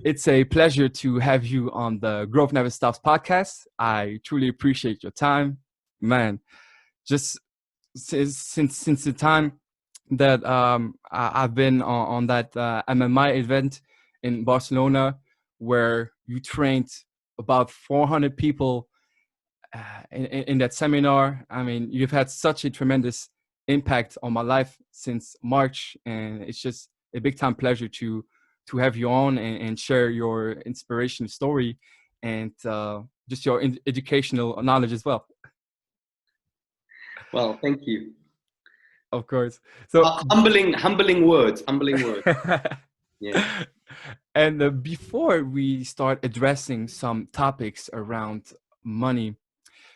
It's a pleasure to have you on the Growth Never Stops podcast. I truly appreciate your time, man. Just since the time that I've been on that MMI event in Barcelona, where you trained about 400 people in that seminar. I mean, you've had such a tremendous impact on my life since March, and it's just a big time pleasure to have you on and share your inspiration story and just your educational knowledge as well. Well, thank you. Of course. So, Humbling words. Humbling words. Yeah. and before we start addressing some topics around money,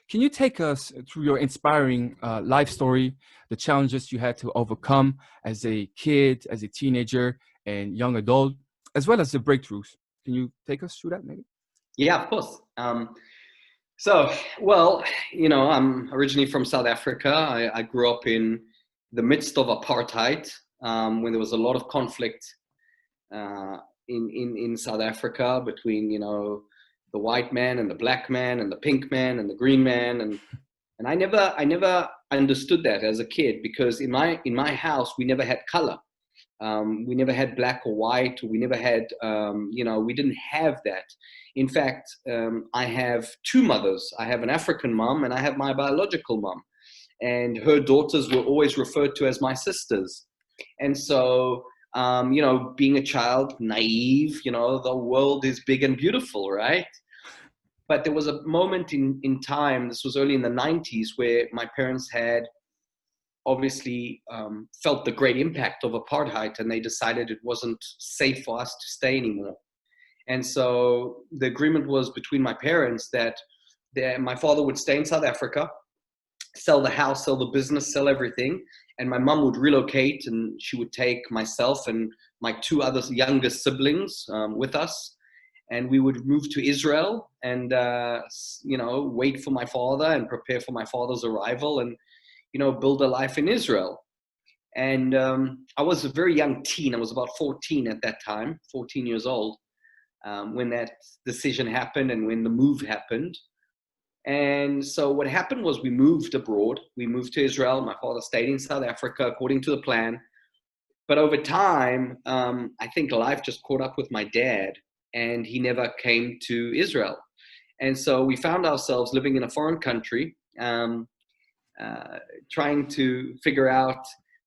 can you take us through your inspiring life story, the challenges you had to overcome as a kid, as a teenager, and young adult, as well as the breakthroughs? Can you take us through that, maybe? Yeah, of course. Well, I'm originally from South Africa. I grew up in the midst of apartheid, when there was a lot of conflict uh, in South Africa between, the white man and the black man and the pink man and the green man. And I never understood that as a kid, because in my house, we never had color. We never had black or white. We never had, we didn't have that. In fact, I have two mothers. I have an African mom and I have my biological mom. And her daughters were always referred to as my sisters. And so, being a child, naive, the world is big and beautiful, right? But there was a moment in time, this was early in the 90s, where my parents had obviously felt the great impact of apartheid, and they decided it wasn't safe for us to stay anymore. And so the agreement was between my parents that my father would stay in South Africa, sell the house, sell the business, sell everything, and my mum would relocate, and she would take myself and my two other younger siblings with us, and we would move to Israel and wait for my father and prepare for my father's arrival, and build a life in Israel. And I was a very young teen. I was about 14 at that time, 14 years old, when that decision happened and when the move happened. And so what happened was we moved abroad. We moved to Israel. My father stayed in South Africa according to the plan. But over time, I think life just caught up with my dad, and he never came to Israel. And so we found ourselves living in a foreign country, trying to figure out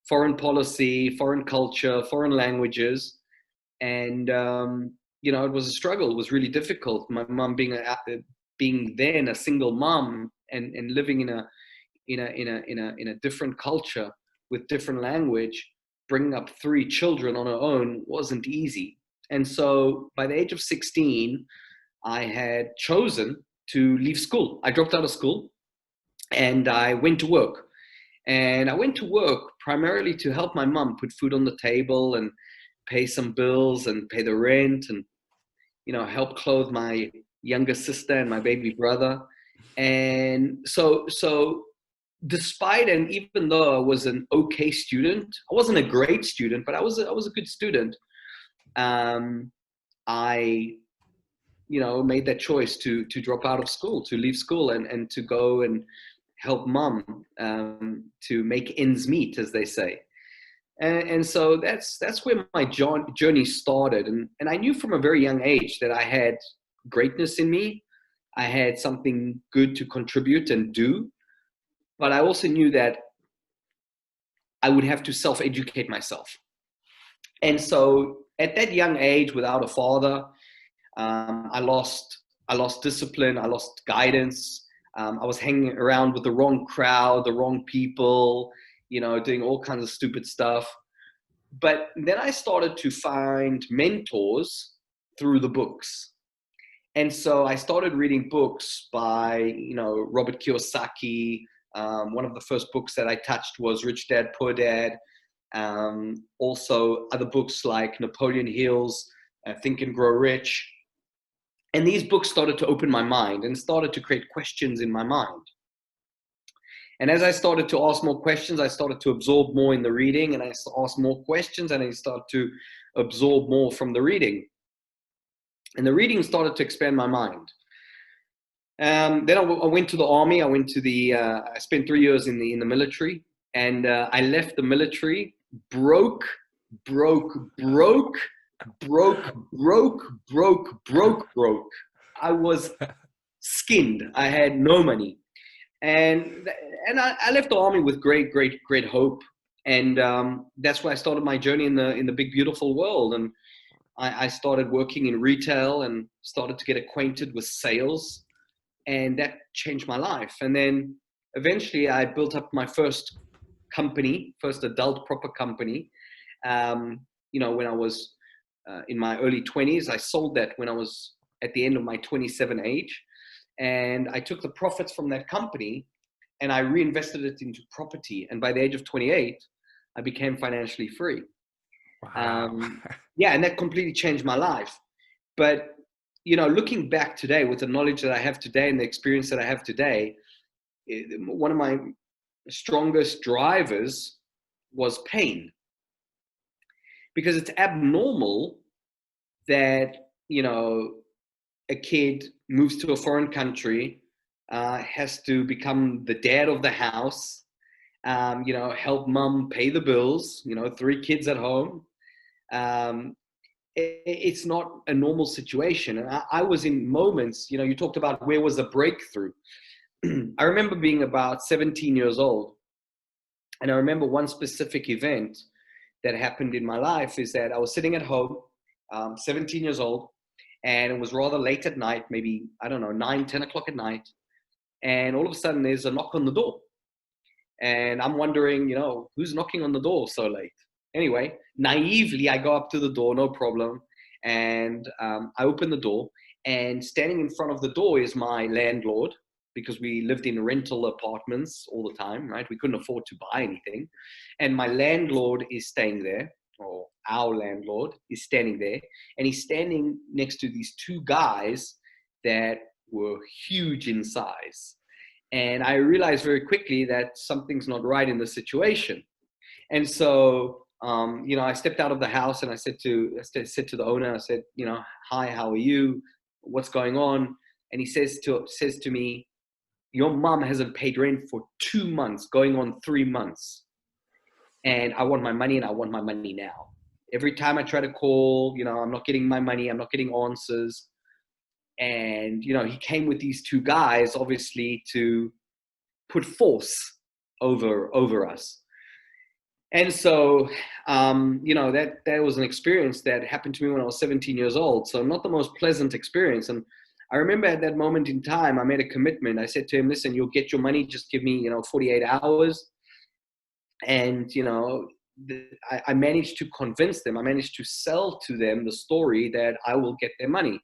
foreign policy, foreign culture, foreign languages. And, it was a struggle. It was really difficult. My mom being then a single mom and living in a different culture with different language, bringing up three children on her own wasn't easy. And so by the age of 16, I had chosen to leave school. I dropped out of school and I went to work. And I went to work primarily to help my mom put food on the table and pay some bills and pay the rent and, help clothe my younger sister and my baby brother. And so despite, and even though I was an okay student, I wasn't a great student, but I was a good student. I made that choice to drop out of school, to leave school and to go and help mom to make ends meet, as they say. And so that's where my journey started. And I knew from a very young age that I had greatness in me. I had something good to contribute and do. But I also knew that I would have to self-educate myself. And so at that young age, without a father, I lost discipline. I lost guidance. I was hanging around with the wrong crowd, the wrong people, doing all kinds of stupid stuff. But then I started to find mentors through the books. And so I started reading books by, Robert Kiyosaki. One of the first books that I touched was Rich Dad, Poor Dad. Also other books like Napoleon Hill's Think and Grow Rich. And these books started to open my mind and started to create questions in my mind. And as I started to ask more questions, I started to absorb more in the reading, and I asked more questions and I started to absorb more from the reading. And the reading started to expand my mind. Then I went to the army. I spent 3 years in the military, and I left the military broke, broke, broke, broke, broke, broke, broke, broke. I was skinned. I had no money, and I left the army with great, great, great hope, and that's where I started my journey in the big, beautiful world. And I started working in retail and started to get acquainted with sales, and that changed my life. And then eventually I built up my first company, first adult proper company. When I was in my early 20s. I sold that when I was at the end of my 27 age. And I took the profits from that company and I reinvested it into property. And by the age of 28, I became financially free. Wow. Yeah, and that completely changed my life. But, looking back today with the knowledge that I have today and the experience that I have today, one of my strongest drivers was pain. Because it's abnormal that, a kid moves to a foreign country, has to become the dad of the house, help mom pay the bills, 3 kids at home. It's not a normal situation. And I was in moments, you talked about where was the breakthrough. I remember being about 17 years old. And I remember one specific event that happened in my life is that I was sitting at home, 17 years old, and it was rather late at night, maybe, I don't know, 9, 10 o'clock at night. And all of a sudden there's a knock on the door. And I'm wondering, who's knocking on the door so late? Anyway, naively, I go up to the door, no problem. And I open the door, and standing in front of the door is my landlord, because we lived in rental apartments all the time, right? We couldn't afford to buy anything. And my landlord is staying there, or our landlord is standing there, and he's standing next to these 2 guys that were huge in size. And I realized very quickly that something's not right in the situation. And so, I stepped out of the house and I said to the owner, I said, hi, how are you? What's going on? And he says to me, your mom hasn't paid rent for 2 months, going on 3 months. And I want my money, and I want my money now. Every time I try to call, I'm not getting my money. I'm not getting answers. And, he came with these 2 guys, obviously, to put force over us. And so, that was an experience that happened to me when I was 17 years old. So not the most pleasant experience. And I remember at that moment in time, I made a commitment. I said to him, listen, you'll get your money. Just give me, 48 hours. And, I managed to convince them. I managed to sell to them the story that I will get their money.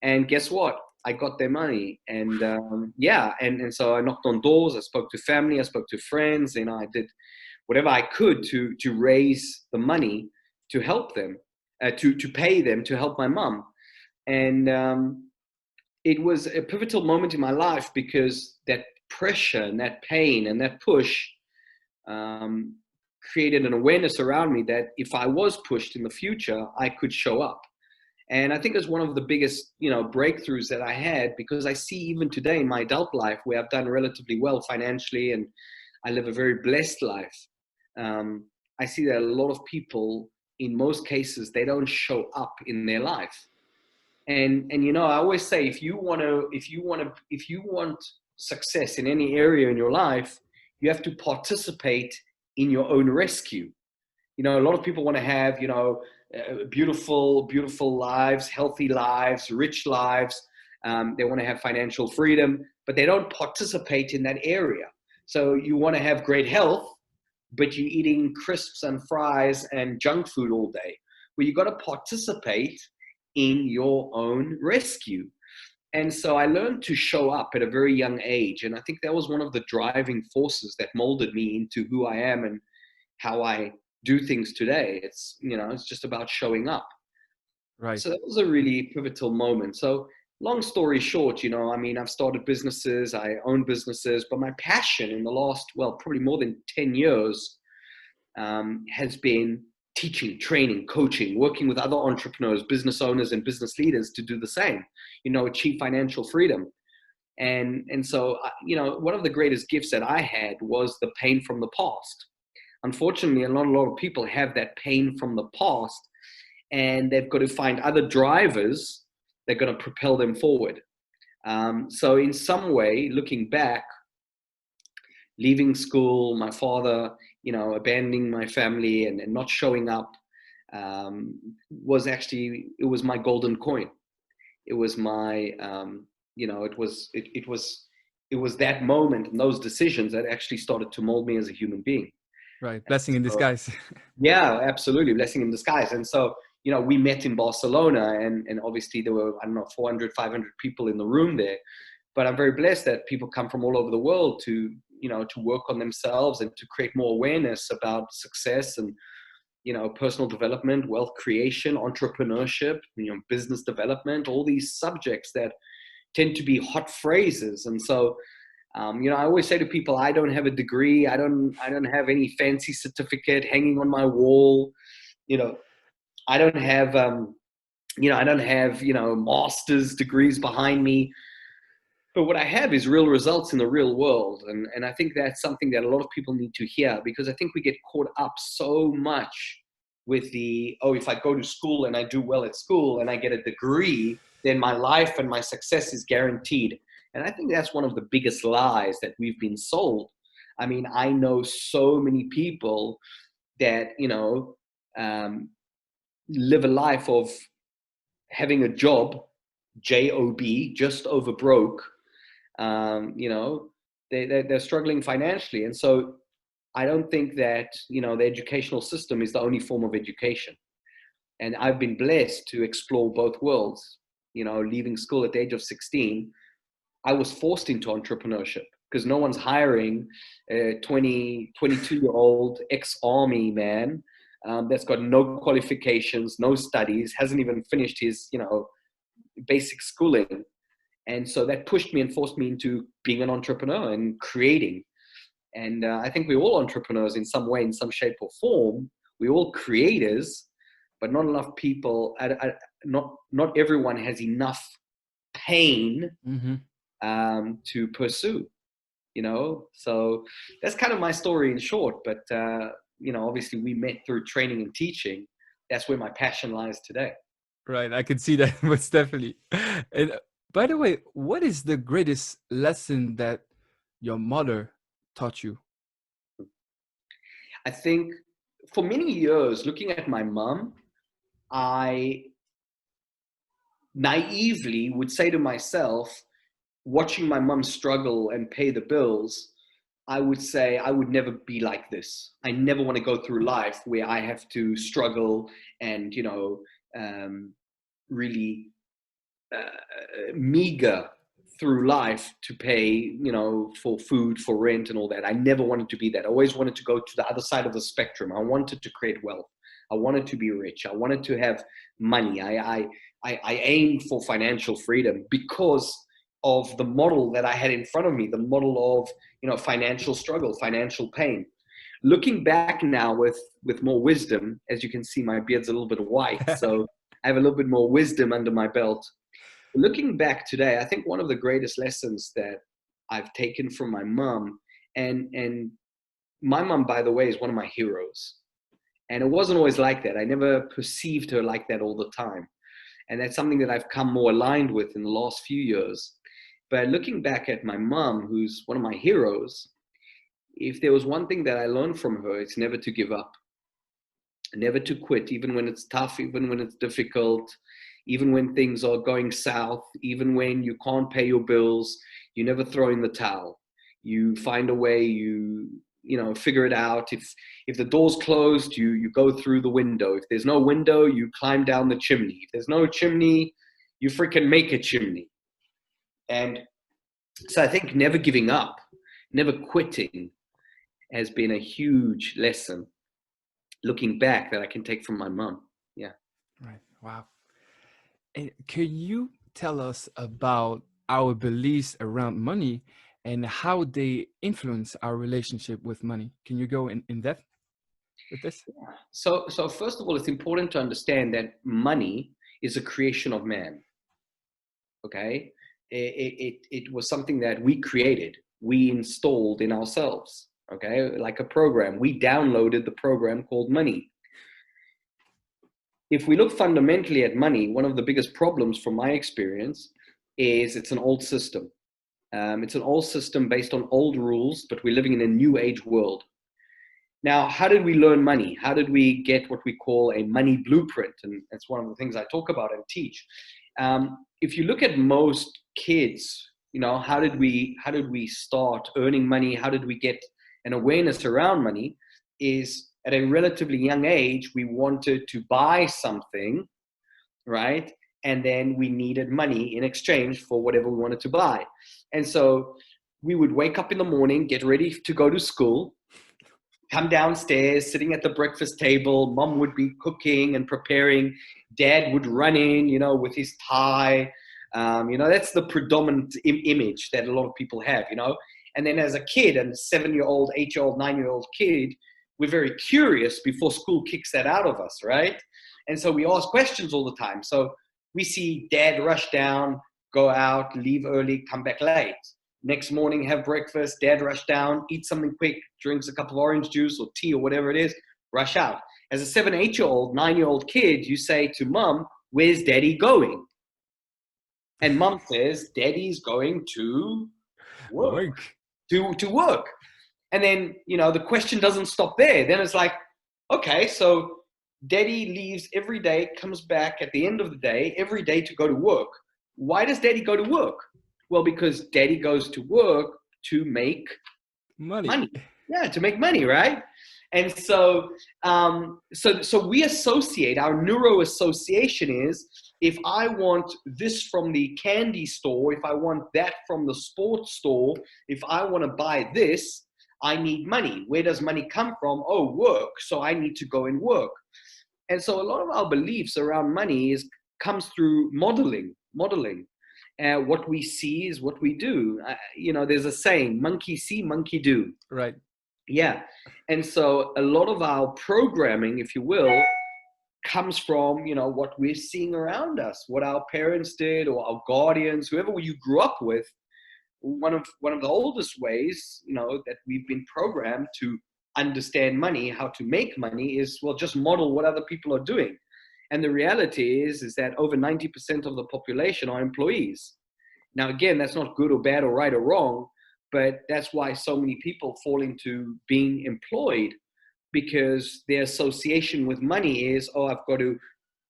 And guess what? I got their money. And and so I knocked on doors. I spoke to family. I spoke to friends. I did whatever I could to raise the money to help them, to pay them, to help my mom. And it was a pivotal moment in my life, because that pressure and that pain and that push created an awareness around me that if I was pushed in the future, I could show up. And I think it's one of the biggest, breakthroughs that I had, because I see even today in my adult life, where I've done relatively well financially and I live a very blessed life. I see that a lot of people, in most cases, they don't show up in their life. And I always say, if you want success in any area in your life, you have to participate in your own rescue. A lot of people want to have, beautiful, beautiful lives, healthy lives, rich lives. They want to have financial freedom, but they don't participate in that area. So you want to have great health, but you're eating crisps and fries and junk food all day. Well, you got to participate in your own rescue. And so I learned to show up at a very young age. And I think that was one of the driving forces that molded me into who I am and how I do things today. It's, it's just about showing up. Right. So that was a really pivotal moment. So long story short, I've started businesses, I own businesses, but my passion in the last, probably more than 10 years has been teaching, training, coaching, working with other entrepreneurs, business owners, and business leaders to do the same, achieve financial freedom. And so, one of the greatest gifts that I had was the pain from the past. Unfortunately, not a lot of people have that pain from the past, and they've got to find other drivers that are going to propel them forward. So in some way, looking back, leaving school, my father, abandoning my family and not showing up, it was my golden coin. It was my, it was that moment and those decisions that actually started to mold me as a human being. Right. Blessing in disguise. Yeah, absolutely. Blessing in disguise. And so, we met in Barcelona, and obviously there were, 400, 500 people in the room there. But I'm very blessed that people come from all over the world to work on themselves and to create more awareness about success and, personal development, wealth creation, entrepreneurship, business development, all these subjects that tend to be hot phrases. And so, I always say to people, I don't have a degree. I don't have any fancy certificate hanging on my wall. I don't have, master's degrees behind me. But what I have is real results in the real world. And I think that's something that a lot of people need to hear, because I think we get caught up so much with if I go to school and I do well at school and I get a degree, then my life and my success is guaranteed. And I think that's one of the biggest lies that we've been sold. I mean, I know so many people that, live a life of having a job, J-O-B, just over broke. They're struggling financially. And so I don't think that, the educational system is the only form of education. And I've been blessed to explore both worlds. Leaving school at the age of 16, I was forced into entrepreneurship because no one's hiring a 22-year-old ex-army man that's got no qualifications, no studies, hasn't even finished his, basic schooling. And so that pushed me and forced me into being an entrepreneur and creating. And I think we're all entrepreneurs in some way, in some shape or form. We're all creators, but not enough people, not everyone has enough pain to pursue, So that's kind of my story in short. But, obviously we met through training and teaching. That's where my passion lies today. Right. I can see that most definitely. And by the way, what is the greatest lesson that your mother taught you? I think for many years, looking at my mom, I naively would say to myself, watching my mom struggle and pay the bills, I would say I would never be like this. I never want to go through life where I have to struggle and, really meager through life to pay, for food, for rent and all that. I never wanted to be that. I always wanted to go to the other side of the spectrum. I wanted to create wealth. I wanted to be rich. I wanted to have money. I aimed for financial freedom because of the model that I had in front of me, the model of, financial struggle, financial pain. Looking back now with more wisdom, as you can see, my beard's a little bit white, so I have a little bit more wisdom under my belt. Looking back today, I think one of the greatest lessons that I've taken from my mom, and my mom, by the way, is one of my heroes. And it wasn't always like that. I never perceived her like that all the time. And that's something that I've come more aligned with in the last few years. But looking back at my mom, who's one of my heroes, if there was one thing that I learned from her, it's never to give up, never to quit, even when it's tough, even when it's difficult, even when things are going south, even when you can't pay your bills. You never throw in the towel. You find a way, you figure it out. If the door's closed, you go through the window. If there's no window, you climb down the chimney. If there's no chimney, you freaking make a chimney. And so I think never giving up, never quitting has been a huge lesson looking back that I can take from my mom. Yeah. Right. Wow. And can you tell us about our beliefs around money and how they influence our relationship with money? Can you go in depth? with this? So first of all, it's important to understand that money is a creation of man. Okay, it was something that we created, we installed in ourselves. Okay, like a program, we downloaded the program called money. If we look fundamentally at money, one of the biggest problems from my experience is it's an old system. It's an old system based on old rules, but we're living in a new age world. Now, how did we learn money? How did we get what we call a money blueprint? And that's one of the things I talk about and teach. If you look at most kids, how did we start earning money? How did we get an awareness around money? Is at a relatively young age, we wanted to buy something, right? And then we needed money in exchange for whatever we wanted to buy. And so we would wake up in the morning, get ready to go to school, come downstairs, sitting at the breakfast table. Mom would be cooking and preparing. Dad would run in, with his tie. That's the predominant image that a lot of people have, And then as a kid, and 7-year-old, 8-year-old, 9-year-old kid, we're very curious before school kicks that out of us, right? And so we ask questions all the time. So we see dad rush down, go out, leave early, come back late. Next morning, have breakfast, dad rush down, eat something quick, drinks a cup of orange juice or tea or whatever it is, rush out. As a 7, 8-year-old, 9-year-old kid, you say to mom, where's daddy going? And mom says, daddy's going to work. To work. And then, the question doesn't stop there. Then it's like, okay, so daddy leaves every day, comes back at the end of the day, every day to go to work. Why does daddy go to work? Well, because daddy goes to work to make money. Yeah, to make money, right? And so, so we associate, our neuro association is, if I want this from the candy store, if I want that from the sports store, if I want to buy this, I need money. Where does money come from? Oh, work. So I need to go and work. And so a lot of our beliefs around money comes through modeling. What we see is what we do. There's a saying, monkey see, monkey do. Right. Yeah. And so a lot of our programming, if you will, comes from, what we're seeing around us, what our parents did or our guardians, whoever you grew up with. One of the oldest ways, that we've been programmed to understand money, how to make money is, well, just model what other people are doing. And the reality is that over 90% of the population are employees. Now, again, that's not good or bad or right or wrong, but that's why so many people fall into being employed, because their association with money is, oh, I've got to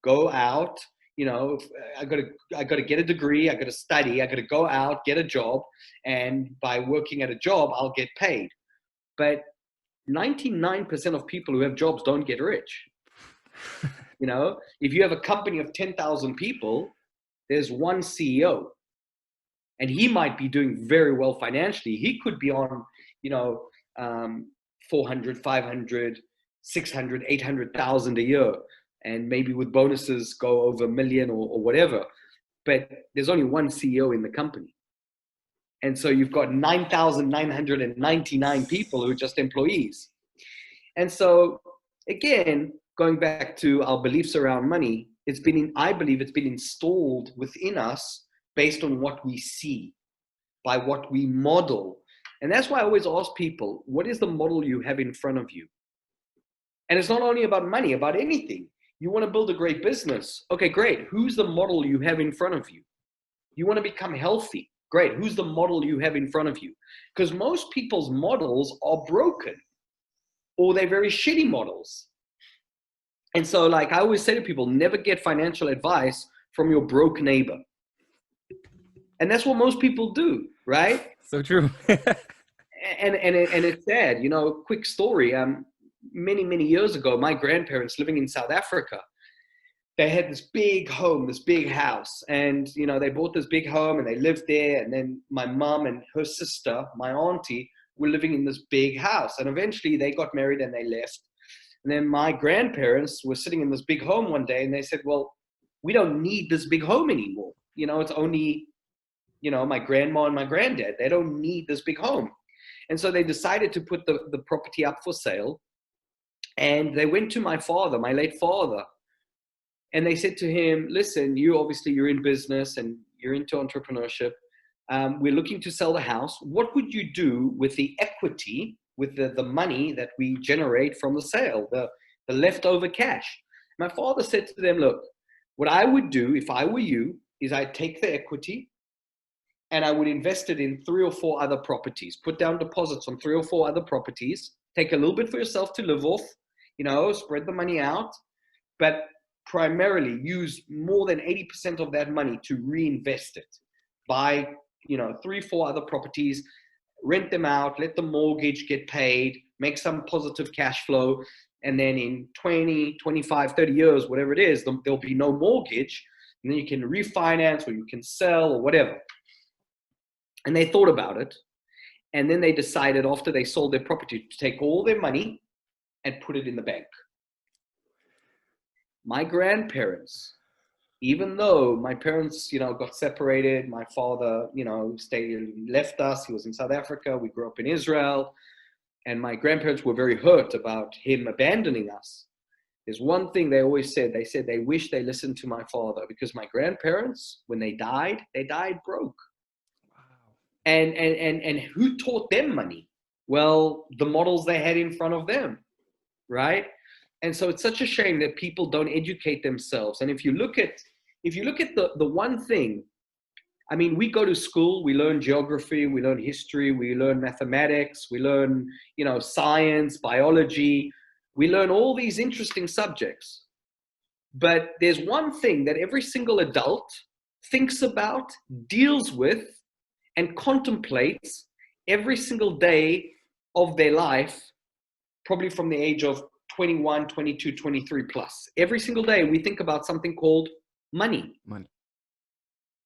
go out, I got to get a degree, I got to study, I got to go out, get a job, and by working at a job, I'll get paid. But 99% of people who have jobs don't get rich. If you have a company of 10,000 people, there's one CEO, and he might be doing very well financially. He could be on, 400, 500, 600, 800,000 a year, and maybe with bonuses go over $1 million or whatever. But there's only one CEO in the company. And so you've got 9,999 people who are just employees. And so, again, going back to our beliefs around money, I believe it's been installed within us based on what we see, by what we model. And that's why I always ask people, what is the model you have in front of you? And it's not only about money, about anything. You want to build a great business. Okay, great. Who's the model you have in front of you? You want to become healthy. Great. Who's the model you have in front of you? Because most people's models are broken, or they're very shitty models. And so, like I always say to people, never get financial advice from your broke neighbor. And that's what most people do, right? So true. and it's sad, quick story. Many years ago, my grandparents living in South Africa, they had this big home, this big house, and they bought this big home and they lived there. And then my mom and her sister, my auntie, were living in this big house, and eventually they got married and they left. And then my grandparents were sitting in this big home one day, and they said, well, we don't need this big home anymore. It's only my grandma and my granddad. They don't need this big home. And so they decided to put the property up for sale. And they went to my father, my late father, and they said to him, listen, you're in business and you're into entrepreneurship. We're looking to sell the house. What would you do with the equity, with the money that we generate from the sale, the leftover cash? My father said to them, look, what I would do if I were you is I'd take the equity and I would invest it in 3 or 4 other properties, put down deposits on 3 or 4 other properties, take a little bit for yourself to live off, spread the money out, but primarily use more than 80% of that money to reinvest it. Buy, 3, 4 other properties, rent them out, let the mortgage get paid, make some positive cash flow. And then in 20, 25, 30 years, whatever it is, there'll be no mortgage. And then you can refinance or you can sell or whatever. And they thought about it. And then they decided after they sold their property to take all their money and put it in the bank. My grandparents, even though my parents, got separated, my father, left us. He was in South Africa. We grew up in Israel. And my grandparents were very hurt about him abandoning us. There's one thing they always said. They said they wish they listened to my father, because my grandparents, when they died broke. And who taught them money? Well, the models they had in front of them, right? And so it's such a shame that people don't educate themselves. And if you look at the one thing, I mean, we go to school, we learn geography, we learn history, we learn mathematics, we learn, science, biology, we learn all these interesting subjects. But there's one thing that every single adult thinks about, deals with, and contemplates every single day of their life, probably from the age of 21, 22, 23 plus. Every single day we think about something called money.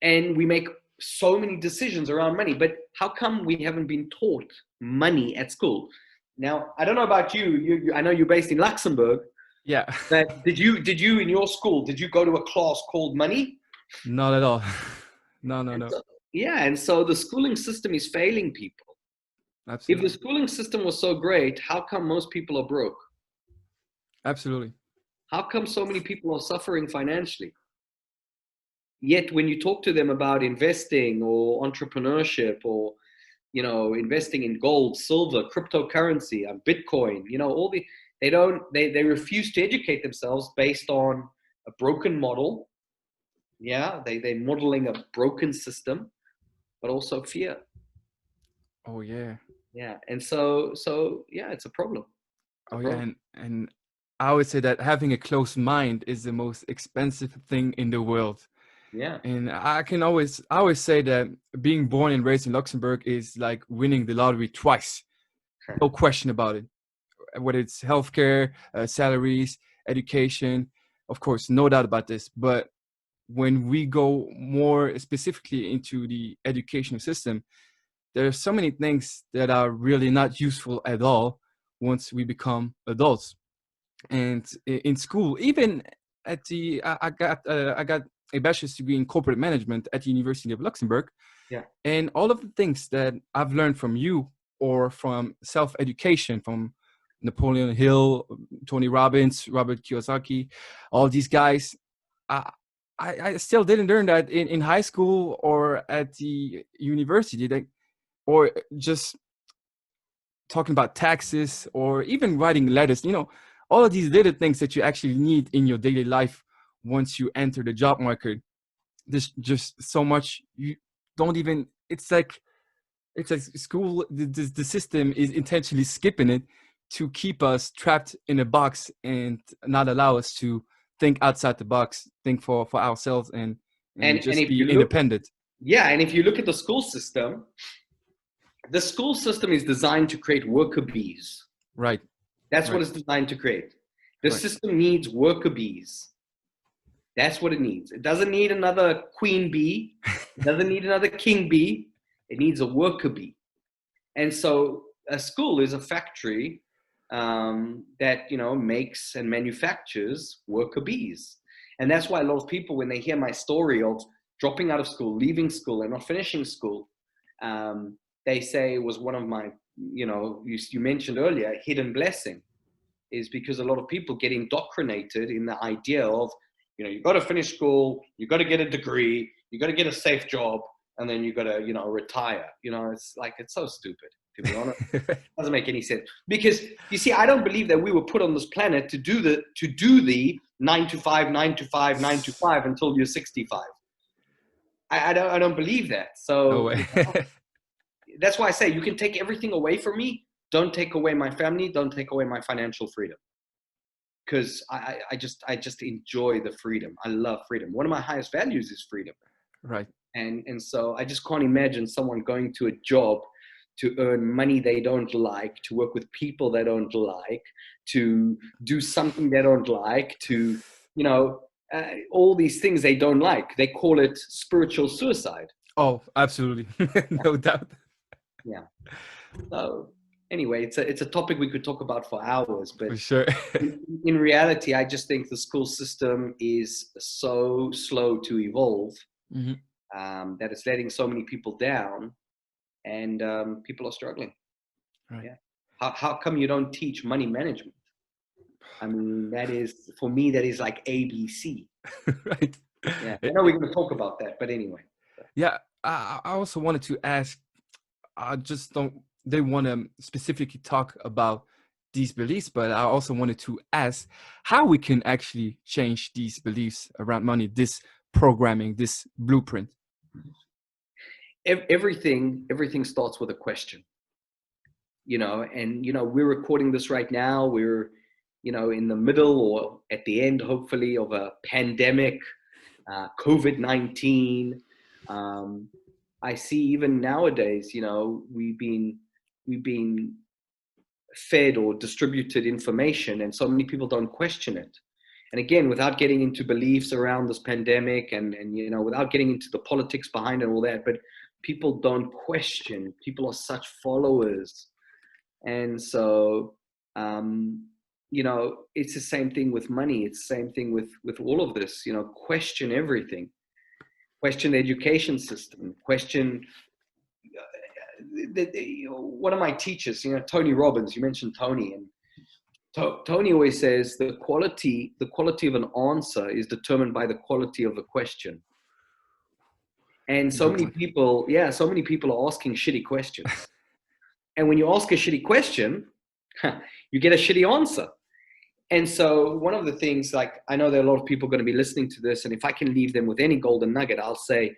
And we make so many decisions around money. But how come we haven't been taught money at school? Now, I don't know about you. I know you're based in Luxembourg. Yeah. But did you in your school, did you go to a class called money? Not at all. No. So, yeah, and so the schooling system is failing people. Absolutely. If the schooling system was so great, how come most people are broke? Absolutely. How come so many people are suffering financially? Yet when you talk to them about investing or entrepreneurship or, investing in gold, silver, cryptocurrency, Bitcoin, they refuse to educate themselves based on a broken model. Yeah, they're modeling a broken system, but also fear. Oh yeah. Yeah, and so yeah, it's a problem. Oh yeah, and I would say that having a closed mind is the most expensive thing in the world. Yeah. And I always say that being born and raised in Luxembourg is like winning the lottery twice. No question about it. Whether it's healthcare, salaries, education, of course, no doubt about this. But when we go more specifically into the educational system, there are so many things that are really not useful at all once we become adults. And in school, even at the I got a bachelor's degree in corporate management at the University of Luxembourg. Yeah. And all of the things that I've learned from you or from self-education, from Napoleon Hill, Tony Robbins, Robert Kiyosaki, all these guys, I still didn't learn that in high school or at the university. Or just talking about taxes or even writing letters, all of these little things that you actually need in your daily life once you enter the job market. There's just so much you don't even, it's like school, the system is intentionally skipping it to keep us trapped in a box and not allow us to think outside the box, think for ourselves and just if be you look, independent. Yeah, and if you look at the school system is designed to create worker bees. Right. That's right. what it's designed to create. The Right. system needs worker bees. That's what it needs. It doesn't need another queen bee. It doesn't need another king bee. It needs a worker bee. And so a school is a factory that, makes and manufactures worker bees. And that's why a lot of people, when they hear my story of dropping out of school, leaving school, and not finishing school, they say it was one of my, you mentioned earlier, hidden blessing. is because a lot of people get indoctrinated in the idea of, you've got to finish school, you've got to get a degree, you've got to get a safe job, and then you've got to, retire. It's like, it's so stupid, to be honest. It doesn't make any sense. Because you see, I don't believe that we were put on this planet to do the 9 to 5, 9 to 5, 9 to 5 until you're 65. I don't believe that. So No way. that's why I say, you can take everything away from me. Don't take away my family. Don't take away my financial freedom. Because I just enjoy the freedom. I love freedom. One of my highest values is freedom. Right. And so I just can't imagine someone going to a job to earn money they don't like, to work with people they don't like, to do something they don't like, to, all these things they don't like. They call it spiritual suicide. Oh, absolutely. No doubt. Yeah. So anyway, it's a topic we could talk about for hours, but For sure. in reality, I just think the school system is so slow to evolve, that it's letting so many people down, and people are struggling. Right. Yeah. How come you don't teach money management? I mean, that is, for me, that is like ABC. Right. Yeah. I know we're going to talk about that, but anyway. Yeah. I also wanted to ask, they want to specifically talk about these beliefs, but I also wanted to ask how we can actually change these beliefs around money, this programming, this blueprint. Everything starts with a question, and, we're recording this right now. We're, in the middle or at the end, hopefully, of a pandemic, COVID-19. I see even nowadays, we've been fed or distributed information, and so many people don't question it. And again, without getting into beliefs around this pandemic and without getting into the politics behind it and all that, but people don't question. People are such followers. And so, it's the same thing with money. It's the same thing with all of this, question everything. Question the education system. Question one of my teachers, Tony Robbins. You mentioned Tony, and Tony always says the quality of an answer is determined by the quality of the question. And so many people are asking shitty questions. And when you ask a shitty question, you get a shitty answer. And so one of the things, like, I know there are a lot of people going to be listening to this, and if I can leave them with any golden nugget, I'll say,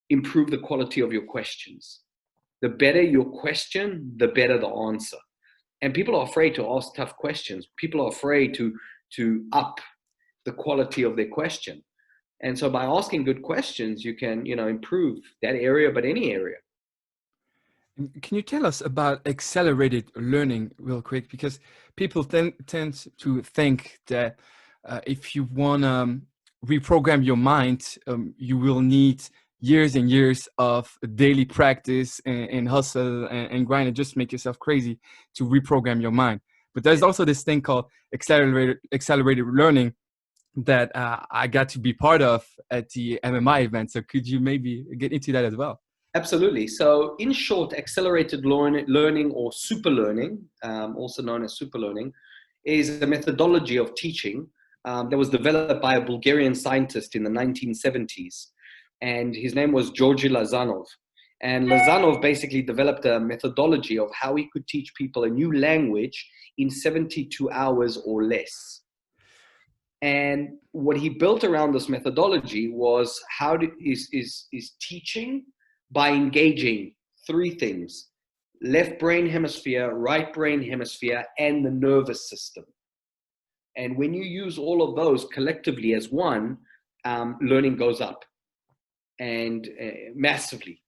improve the quality of your questions. The better your question, the better the answer. And people are afraid to ask tough questions. People are afraid to up the quality of their question. And so by asking good questions, you can, improve that area, but any area. Can you tell us about accelerated learning real quick? Because people tend to think that if you want to reprogram your mind, you will need years and years of daily practice and hustle and grind and just make yourself crazy to reprogram your mind. But there's also this thing called accelerated learning that I got to be part of at the MMI event. So could you maybe get into that as well? Absolutely. So in short, accelerated learning or super learning, also known as super learning, is a methodology of teaching that was developed by a Bulgarian scientist in the 1970s. And his name was Georgy Lazanov. And Lazanov basically developed a methodology of how he could teach people a new language in 72 hours or less. And what he built around this methodology was is teaching by engaging three things: left brain hemisphere, right brain hemisphere, and the nervous system. And when you use all of those collectively as one, learning goes up, and massively.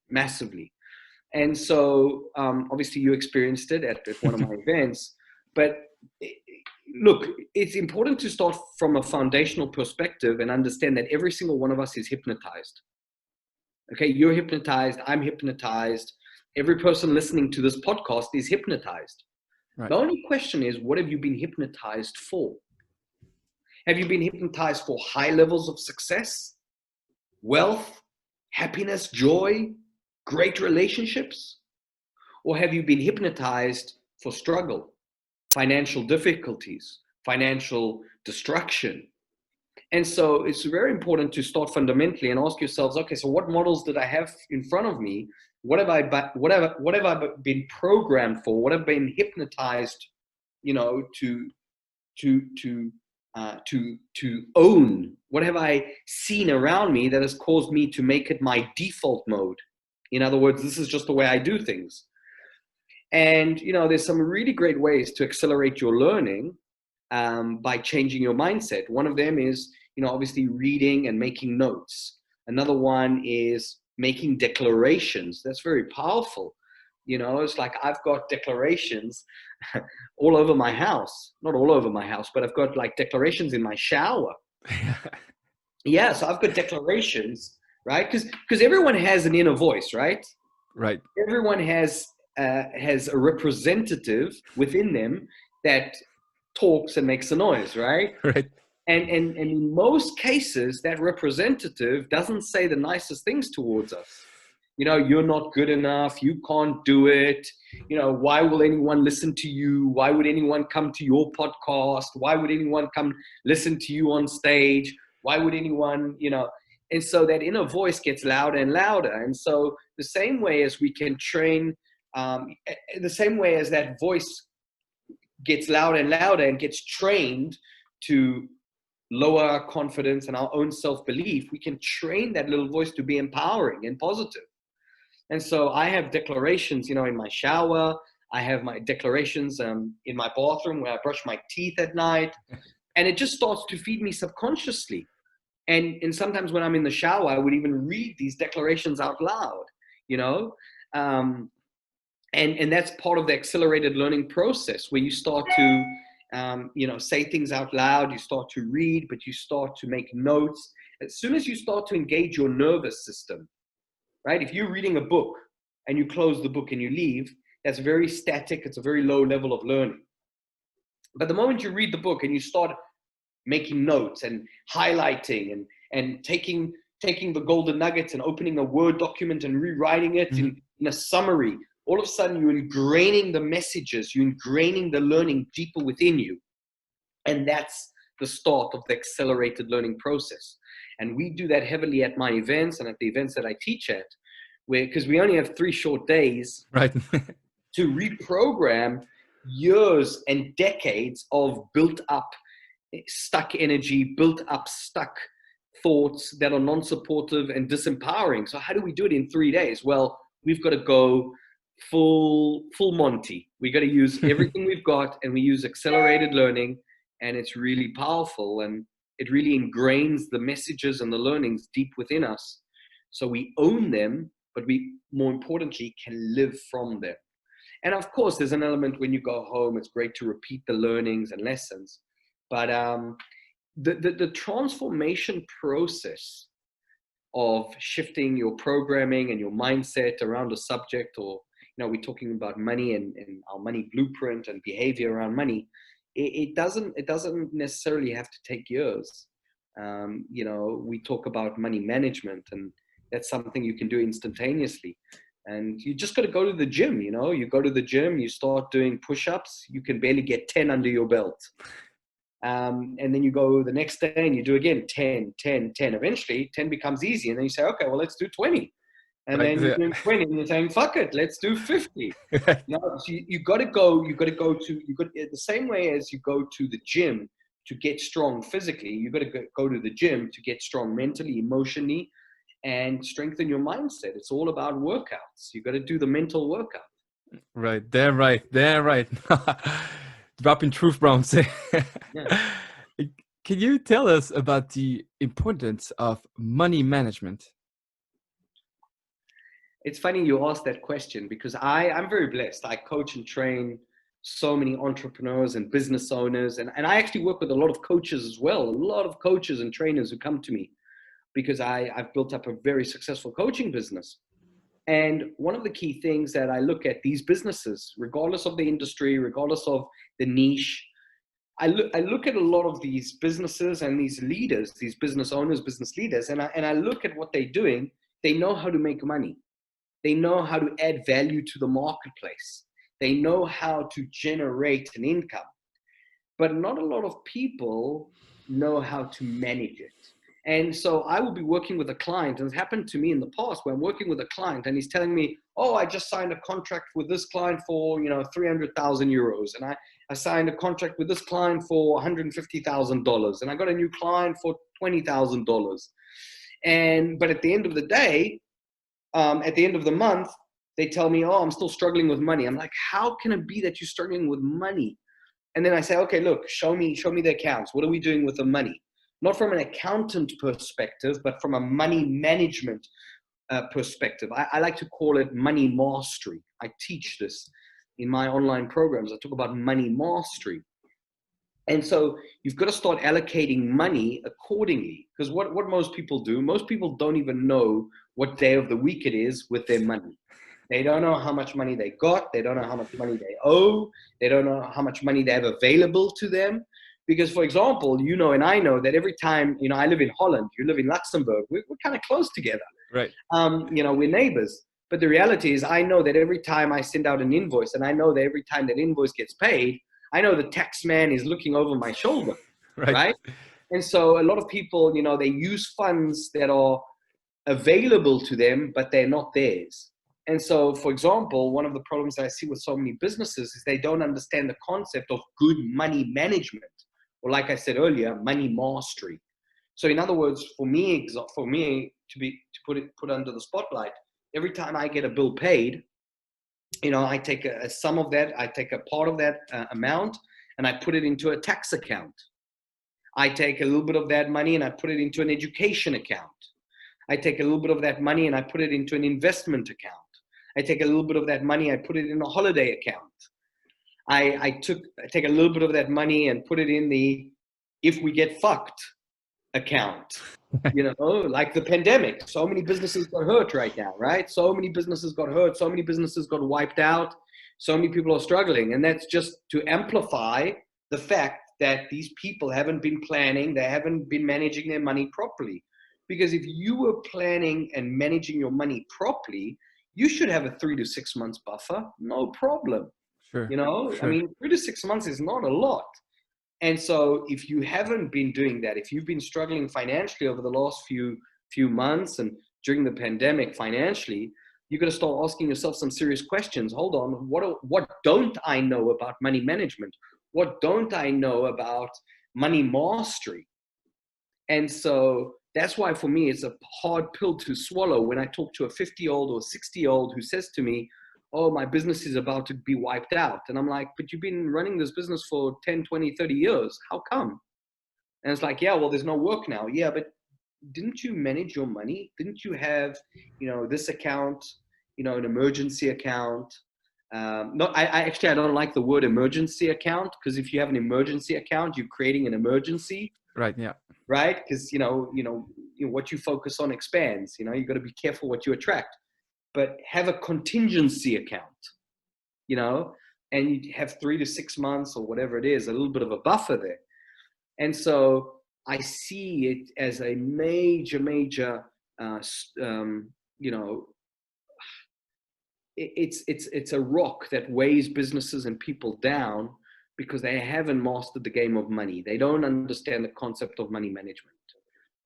And so obviously you experienced it at one of my events, but look, it's important to start from a foundational perspective and understand that every single one of us is hypnotized. Okay, you're hypnotized, I'm hypnotized. Every person listening to this podcast is hypnotized. Right. The only question is, what have you been hypnotized for? Have you been hypnotized for high levels of success, wealth, happiness, joy, great relationships? Or have you been hypnotized for struggle, financial difficulties, financial destruction. And so it's very important to start fundamentally and ask yourselves, okay, so what models did I have in front of me? What have I been programmed for? What have I been hypnotized, to own? What have I seen around me that has caused me to make it my default mode? In other words, this is just the way I do things. And, there's some really great ways to accelerate your learning by changing your mindset. One of them is, obviously reading and making notes. Another one is making declarations. That's very powerful. It's like I've got declarations all over my house. Not all over my house, but I've got like declarations in my shower. Yeah, so I've got declarations, right? Because everyone has an inner voice, right? Right. Everyone has a representative within them that talks and makes a noise, right? Right. And in most cases, that representative doesn't say the nicest things towards us. You're not good enough. You can't do it. Why will anyone listen to you? Why would anyone come to your podcast? Why would anyone come listen to you on stage? Why would anyone, And so that inner voice gets louder and louder. And so the same way as we can train, the same way as that voice gets louder and louder and gets trained to lower our confidence and our own self-belief, we can train that little voice to be empowering and positive. And so I have declarations, in my shower. I have my declarations in my bathroom where I brush my teeth at night. And it just starts to feed me subconsciously. And sometimes when I'm in the shower, I would even read these declarations out loud, and that's part of the accelerated learning process where you start to, say things out loud. You start to read, but you start to make notes. As soon as you start to engage your nervous system, right? If you're reading a book and you close the book and you leave, that's very static. It's a very low level of learning. But the moment you read the book and you start making notes and highlighting and taking the golden nuggets and opening a Word document and rewriting it in a summary, all of a sudden you're ingraining the messages, you're ingraining the learning deeper within you. And that's the start of the accelerated learning process. And we do that heavily at my events and at the events that I teach at, because we only have 3 short days, right, to reprogram years and decades of built up stuck energy, built up stuck thoughts that are non-supportive and disempowering. So how do we do it in 3 days? Well, we've got to go full Monty. We got to use everything we've got, and we use accelerated learning, and it's really powerful, and it really ingrains the messages and the learnings deep within us. So we own them, but we, more importantly, can live from them. And of course, there's an element when you go home, it's great to repeat the learnings and lessons. But the transformation process of shifting your programming and your mindset around a subject, or, we're talking about money and our money blueprint and behavior around money, it doesn't necessarily have to take years. We talk about money management, and that's something you can do instantaneously. And you just got to go to the gym, you go to the gym, you start doing push-ups, you can barely get 10 under your belt. And then you go the next day and you do again 10. Eventually 10 becomes easy, and then you say, okay, well, let's do 20. And then you're doing 20 and you're saying, fuck it, let's do 50. So you got to go the same way as you go to the gym to get strong physically. You got to go to the gym to get strong mentally, emotionally, and strengthen your mindset. It's all about workouts. You got to do the mental workout. Right. Dropping truth bombs. Yeah. Can you tell us about the importance of money management? It's funny you asked that question, because I'm very blessed. I coach and train so many entrepreneurs and business owners. And I actually work with a lot of coaches as well, a lot of coaches and trainers who come to me because I've built up a very successful coaching business. And one of the key things that I look at these businesses, regardless of the industry, regardless of the niche, I look at a lot of these businesses and these leaders, these business owners, business leaders, and I look at what they're doing. They know how to make money. They know how to add value to the marketplace. They know how to generate an income. but not a lot of people know how to manage it. And so I will be working with a client, and it's happened to me in the past where I'm working with a client and he's telling me, oh, I just signed a contract with this client for, 300,000 euros. And I signed a contract with this client for $150,000. And I got a new client for $20,000. But at the end of the day, at the end of the month, they tell me, oh, I'm still struggling with money. I'm like, how can it be that you're struggling with money? And then I say, okay, look, show me the accounts. What are we doing with the money? Not from an accountant perspective, but from a money management perspective. I like to call it money mastery. I teach this in my online programs. I talk about money mastery. And so you've got to start allocating money accordingly. Because what most people do, most people don't even know what day of the week it is with their money. They don't know how much money they got. They don't know how much money they owe. They don't know how much money they have available to them. Because, for example, and I know that every time, I live in Holland, you live in Luxembourg, we're kind of close together. Right. We're neighbors. But the reality is I know that every time I send out an invoice, and I know that every time that invoice gets paid, I know the tax man is looking over my shoulder, right? And so a lot of people, they use funds that are available to them, but they're not theirs. And so, for example, one of the problems I see with so many businesses is they don't understand the concept of good money management, or like I said earlier, money mastery. So in other words, for me to put under the spotlight, every time I get a bill paid, I take a sum of that, I take a part of that amount, and I put it into a tax account. I take a little bit of that money and I put it into an education account. I take a little bit of that money and I put it into an investment account. I take a little bit of that money, I put it in a holiday account. I take a little bit of that money and put it in the if we get fucked account. Like the pandemic. So many businesses got hurt right now, right? So many businesses got hurt. So many businesses got wiped out. So many people are struggling. And that's just to amplify the fact that these people haven't been planning. They haven't been managing their money properly. Because if you were planning and managing your money properly, you should have a 3 to 6 months buffer. No problem. Sure. I mean, 3 to 6 months is not a lot. And so if you haven't been doing that, if you've been struggling financially over the last few months and during the pandemic financially, you've got to start asking yourself some serious questions. Hold on, what don't I know about money management? What don't I know about money mastery? And so that's why for me, it's a hard pill to swallow when I talk to a 50-year-old or 60-year-old who says to me, oh, my business is about to be wiped out. And I'm like, but you've been running this business for 10, 20, 30 years. How come? And it's like, yeah, well, there's no work now. Yeah, but didn't you manage your money? Didn't you have, this account, an emergency account? I don't like the word emergency account, because if you have an emergency account, you're creating an emergency. Right. Yeah. Right. Because, what you focus on expands, you've got to be careful what you attract. But have a contingency account, and you have 3 to 6 months or whatever it is, a little bit of a buffer there. And so I see it as a major, it's a rock that weighs businesses and people down because they haven't mastered the game of money. They don't understand the concept of money management.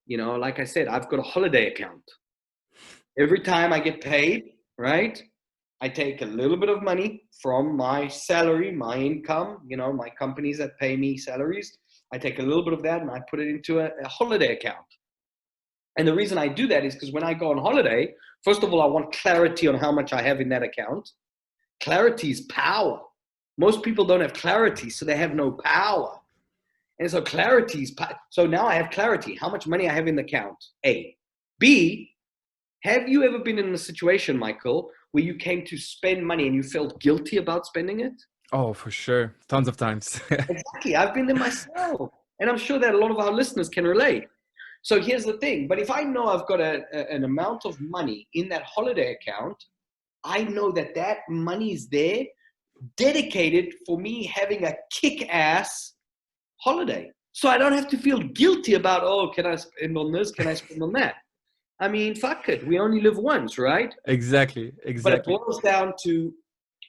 Like I said, I've got a holiday account. Every time I get paid, right, I take a little bit of money from my salary, my income, my companies that pay me salaries. I take a little bit of that and I put it into a holiday account. And the reason I do that is because when I go on holiday, first of all, I want clarity on how much I have in that account. Clarity is power. Most people don't have clarity, so they have no power. And so clarity is power. So now I have clarity, how much money I have in the account, A. B, have you ever been in a situation, Michael, where you came to spend money and you felt guilty about spending it? Oh, for sure. Tons of times. Exactly. I've been there myself. And I'm sure that a lot of our listeners can relate. So here's the thing. But if I know I've got an amount of money in that holiday account, I know that money is there dedicated for me having a kick-ass holiday. So I don't have to feel guilty about, oh, can I spend on this? Can I spend on that? I mean, fuck it. We only live once, right? Exactly. But it boils down to,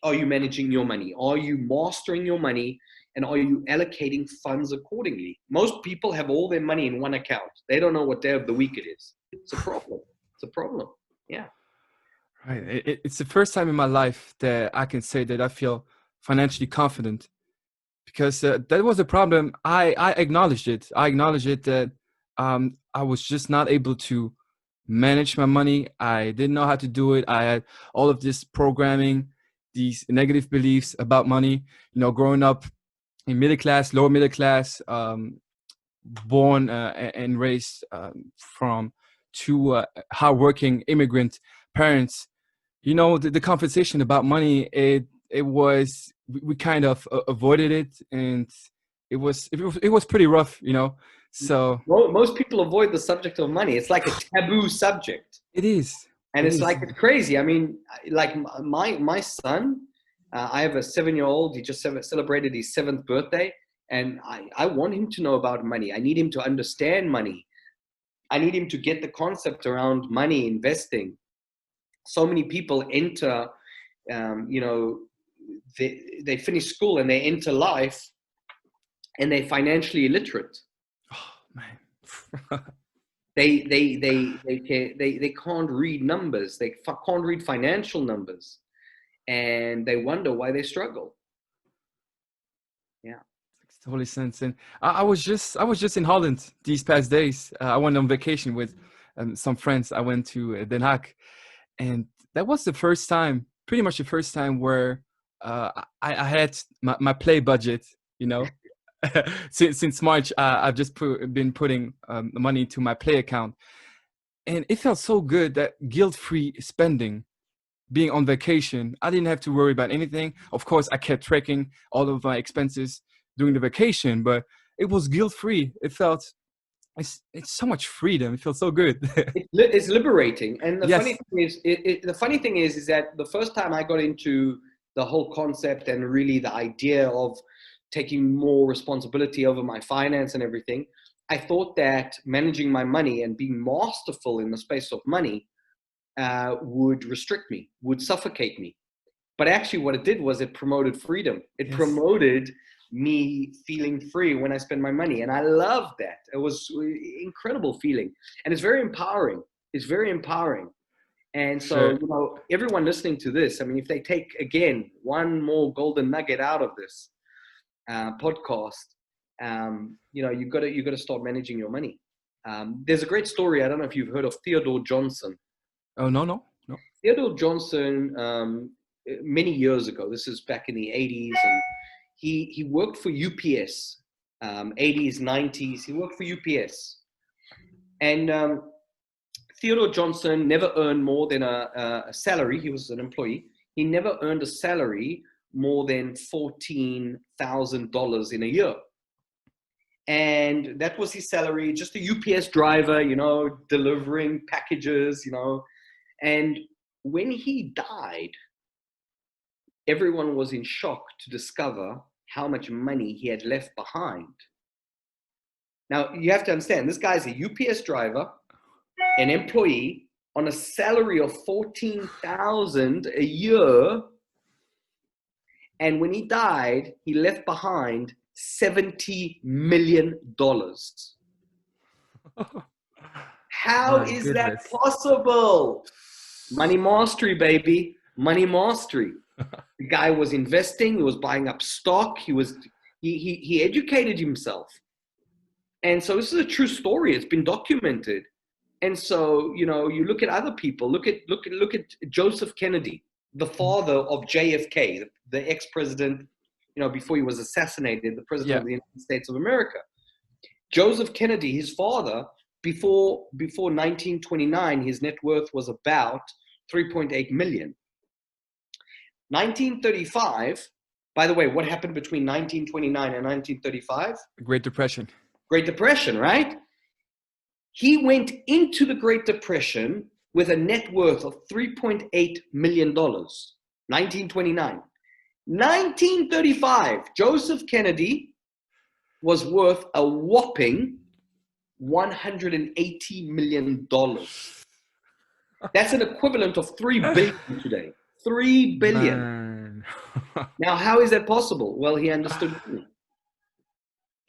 are you managing your money? Are you mastering your money? And are you allocating funds accordingly? Most people have all their money in one account. They don't know what day of the week it is. It's a problem. It's a problem. Yeah. Right. It's the first time in my life that I can say that I feel financially confident, because that was a problem. I acknowledged it. I acknowledged it that I was just not able to manage my money. I didn't know how to do it. I had all of this programming, these negative beliefs about money. Growing up in middle class, lower middle class, born and raised from two hardworking immigrant parents. The conversation about money, it was, we kind of avoided it, and it was pretty rough. So Most people avoid the subject of money. It's like a taboo subject. it is. And it's like, it's crazy. I mean, like my son, I have a 7-year-old. He just celebrated his 7th birthday. And I want him to know about money. I need him to understand money. I need him to get the concept around money, investing. So many people enter, they finish school and they enter life and they're financially illiterate. Oh, man. They can't read numbers. They can't read financial numbers, and they wonder why they struggle. Yeah, Makes totally sense. And I was just in Holland these past days. I went on vacation with some friends. I went to Den Haag, and that was the first time, pretty much the first time, where I had my play budget. Since March, I've just been putting the money to my play account, and it felt so good, that guilt-free spending, being on vacation. I didn't have to worry about anything. Of course, I kept tracking all of my expenses during the vacation, but it was guilt-free. It's so much freedom. It feels so good. It's liberating. And the Yes. funny thing is that the first time I got into the whole concept and really the idea of taking more responsibility over my finance and everything, I thought that managing my money and being masterful in the space of money would restrict me, would suffocate me. But actually what it did was it promoted freedom. It promoted me feeling free when I spend my money. And I loved that. It was an incredible feeling. And it's very empowering. It's very empowering. And so, everyone listening to this, I mean, if they take, again, one more golden nugget out of this podcast, you've got to start managing your money. There's a great story. I don't know if you've heard of Theodore Johnson. Oh, no. Theodore Johnson, many years ago, this is back in the 80s, and he worked for UPS, 80s, 90s. He worked for UPS. And Theodore Johnson never earned more than a salary. He was an employee. He never earned a salary more than $14,000 in a year. And that was his salary, just a UPS driver, delivering packages, And when he died, everyone was in shock to discover how much money he had left behind. Now, you have to understand, this guy's a UPS driver, an employee on a salary of $14,000 a year. And when he died, he left behind $70 million. How is that possible? Money mastery, baby. Money mastery. The guy was investing. He was buying up stock. He educated himself. And so this is a true story. It's been documented. And so, you look at other people. Look at Joseph Kennedy, the father of JFK, the ex-president, before he was assassinated, the president of the United States of America. Joseph Kennedy, his father, before 1929, his net worth was about $3.8 million. 1935, by the way, what happened between 1929 and 1935? Great Depression. Great Depression, right? He went into the Great Depression with a net worth of $3.8 million. 1929. 1935, Joseph Kennedy was worth a whopping $180 million. That's an equivalent of $3 billion today. $3 billion. Now, how is that possible? Well, he understood money.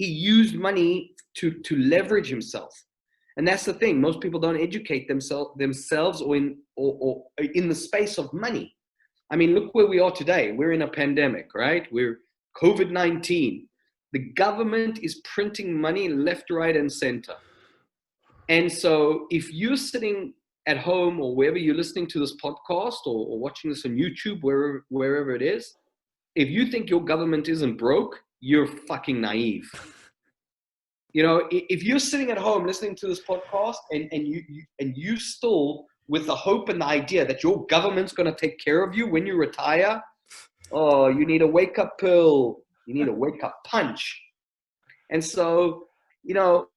he used money to leverage himself. And that's the thing. Most people don't educate themselves or in the space of money. I mean, look where we are today. We're in a pandemic, right? We're COVID-19. The government is printing money left, right, and center. And so if you're sitting at home or wherever you're listening to this podcast or watching this on YouTube, wherever it is, if you think your government isn't broke, you're fucking naive. You know, if you're sitting at home listening to this podcast and you still with the hope and the idea that your government's going to take care of you when you retire, oh, you need a wake-up pill. You need a wake-up punch. And so, you know,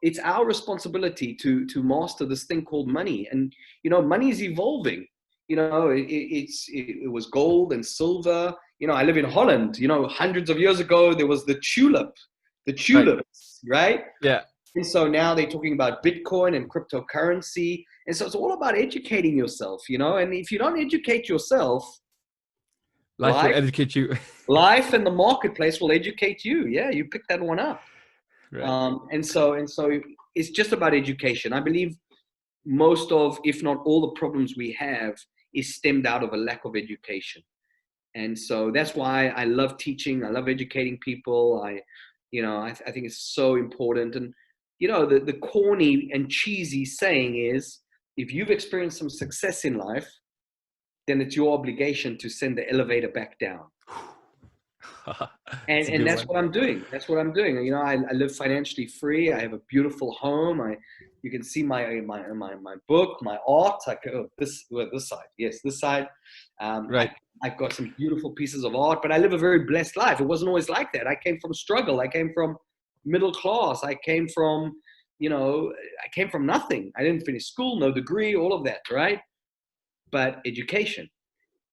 it's our responsibility to master this thing called money. And, you know, money is evolving. You know, it was gold and silver. You know, I live in Holland. You know, hundreds of years ago, there was the tulips, right? Yeah. And so now they're talking about Bitcoin and cryptocurrency. And so it's all about educating yourself, you know, and if you don't educate yourself, Life will educate you. Life and the marketplace will educate you. Yeah, you pick that one up. Right. And so it's just about education. I believe most of, if not all the problems we have is stemmed out of a lack of education. And so that's why I love teaching. I love educating people. I think it's so important. And, you know, the corny and cheesy saying is, if you've experienced some success in life, then it's your obligation to send the elevator back down. and that's what I'm doing. That's what I'm doing. You know, I live financially free. I have a beautiful home. You can see my book, my art. This side. Yes, this side. Right. I've got some beautiful pieces of art, but I live a very blessed life. It wasn't always like that. I came from struggle. I came from middle class. I came from nothing. I didn't finish school, no degree, all of that, right? But education.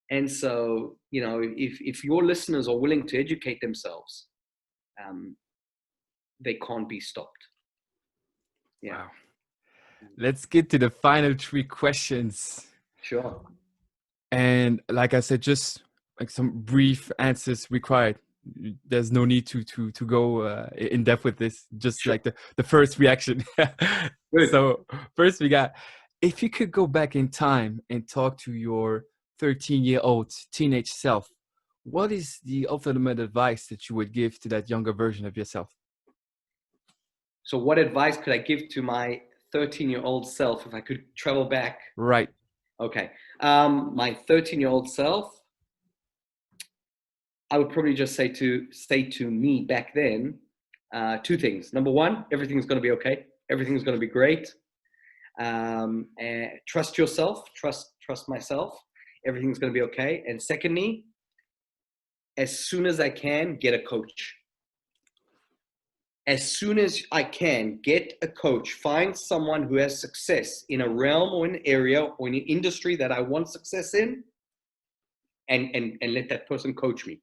And so, you know, if your listeners are willing to educate themselves, they can't be stopped. Yeah. Wow. Let's get to the final 3 questions. Sure. And like I said, just like some brief answers required. There's no need to go in depth with this. Just sure. Like the first reaction. So first we got, if you could go back in time and talk to your 13-year-old teenage self, what is the ultimate advice that you would give to that younger version of yourself? So what advice could I give to my 13-year-old self if I could travel back? Right. Okay. My 13-year-old self, I would probably just say to me back then, 2 things. Number 1, everything's going to be okay. Everything's going to be great. And trust yourself. Trust myself. Everything's going to be okay. And secondly, as soon as I can, get a coach. As soon as I can, get a coach. Find someone who has success in a realm or an area or in an industry that I want success in, and let that person coach me.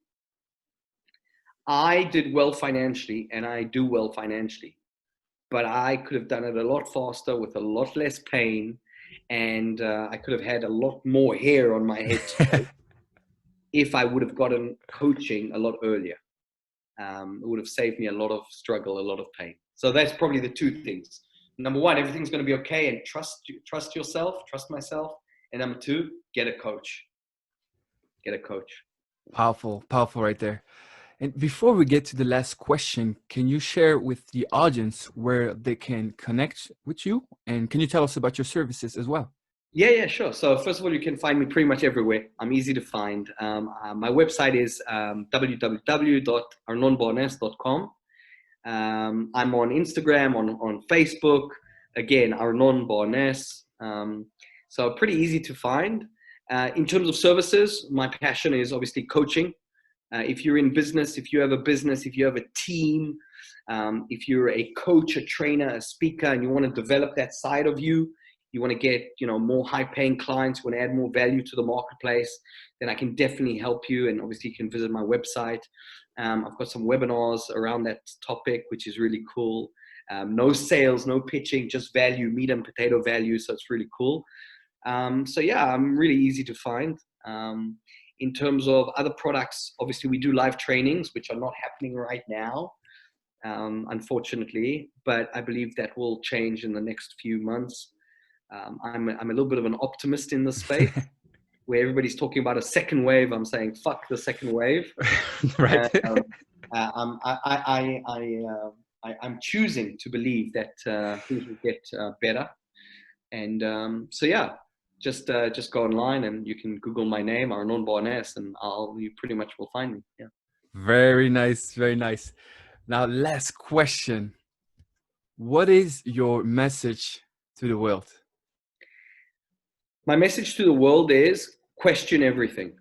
I did well financially, and I do well financially, but I could have done it a lot faster with a lot less pain, and I could have had a lot more hair on my head if I would have gotten coaching a lot earlier. It would have saved me a lot of struggle, a lot of pain. So that's probably the 2 things. Number 1, everything's going to be okay, and trust yourself, trust myself. And number 2, get a coach. Get a coach. Powerful right there. And before we get to the last question, can you share with the audience where they can connect with you? And can you tell us about your services as well? Yeah, sure. So first of all, you can find me pretty much everywhere. I'm easy to find. My website is www.arnonbarnes.com. I'm on Instagram, on Facebook. Again, Arnon Barnes. So pretty easy to find. In terms of services, my passion is obviously coaching. If you're in business, if you have a business, if you have a team, if you're a coach, a trainer, a speaker, and you want to develop that side of you, you want to get, more high-paying clients, you want to add more value to the marketplace, then I can definitely help you. And obviously, you can visit my website. I've got some webinars around that topic, which is really cool. No sales, no pitching, just value, meat and potato value. So it's really cool. So yeah, I'm really easy to find. In terms of other products, obviously we do live trainings, which are not happening right now. unfortunately, but I believe that will change in the next few months. I'm a little bit of an optimist in this space where everybody's talking about a second wave. I'm saying, fuck the second wave. Right. I'm choosing to believe that things will get better. And so, yeah, just go online and you can Google my name, Arnon Barnes, and you pretty much will find me. Yeah. Very nice. Very nice. Now, last question. What is your message to the world? My message to the world is question everything.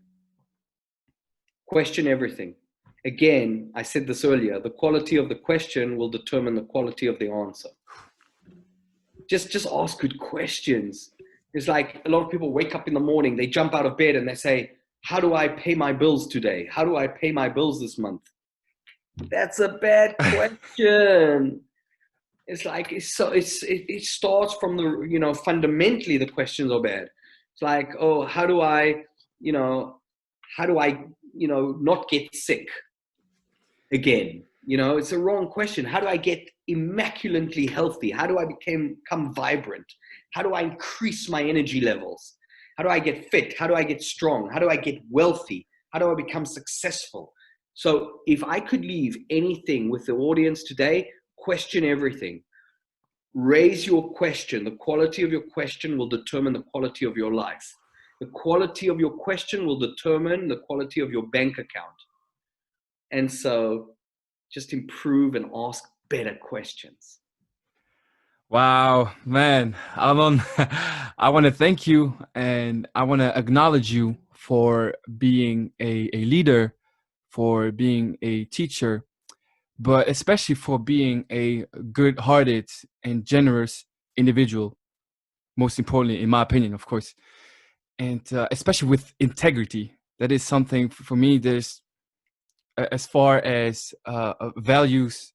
Question everything. Again, I said this earlier, the quality of the question will determine the quality of the answer. Just ask good questions. It's like a lot of people wake up in the morning, they jump out of bed and they say, how do I pay my bills today? How do I pay my bills this month? That's a bad question. It's like, it starts from the, fundamentally the questions are bad. It's like, oh, how do I not get sick again? It's a wrong question. How do I get immaculately healthy? How do I become vibrant? How do I increase my energy levels? How do I get fit? How do I get strong? How do I get wealthy? How do I become successful? So if I could leave anything with the audience today, question everything. Raise your question. The quality of your question will determine the quality of your life. The quality of your question will determine the quality of your bank account. And so just improve and ask better questions. Wow, man, Alon, I want to thank you and I want to acknowledge you for being a leader, for being a teacher, but especially for being a good-hearted and generous individual, most importantly, in my opinion, of course, and especially with integrity. That is something for me. There's as far as values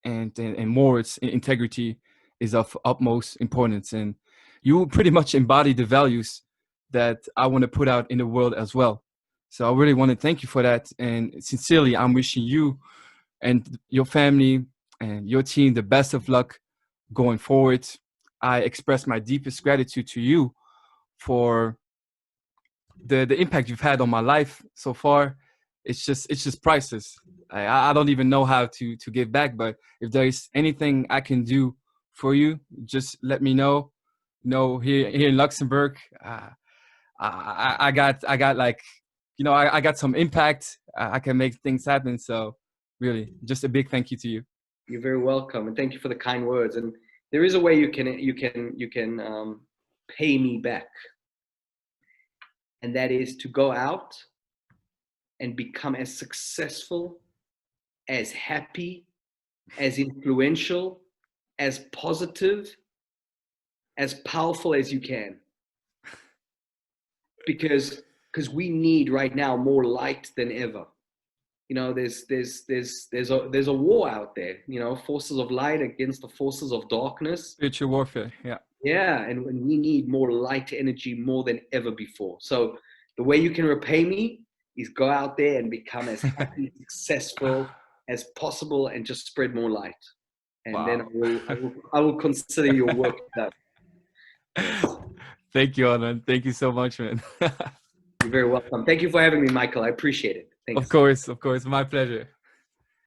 and morals, integrity is of utmost importance, and you pretty much embody the values that I want to put out in the world as well. So I really want to thank you for that, and sincerely, I'm wishing you and your family and your team the best of luck going forward. I express my deepest gratitude to you for the impact you've had on my life so far. It's just priceless. I don't even know how to give back, but if there is anything I can do for you, just let me know. Here in Luxembourg, I got like, I got some impact. I can make things happen. So really, just a big thank you to you. You're very welcome, and thank you for the kind words. And there is a way you can pay me back, and that is to go out and become as successful, as happy, as influential, as positive, as powerful as you can. Because we need right now more light than ever. There's a war out there, forces of light against the forces of darkness. Spiritual warfare, yeah. Yeah, and we need more light energy more than ever before. So the way you can repay me is go out there and become as happy, successful as possible, and just spread more light. And Wow. Then I will consider your work done. Thank you, Arnon. Thank you so much, man. You're very welcome. Thank you for having me, Michael. I appreciate it. Thanks. Of course. My pleasure.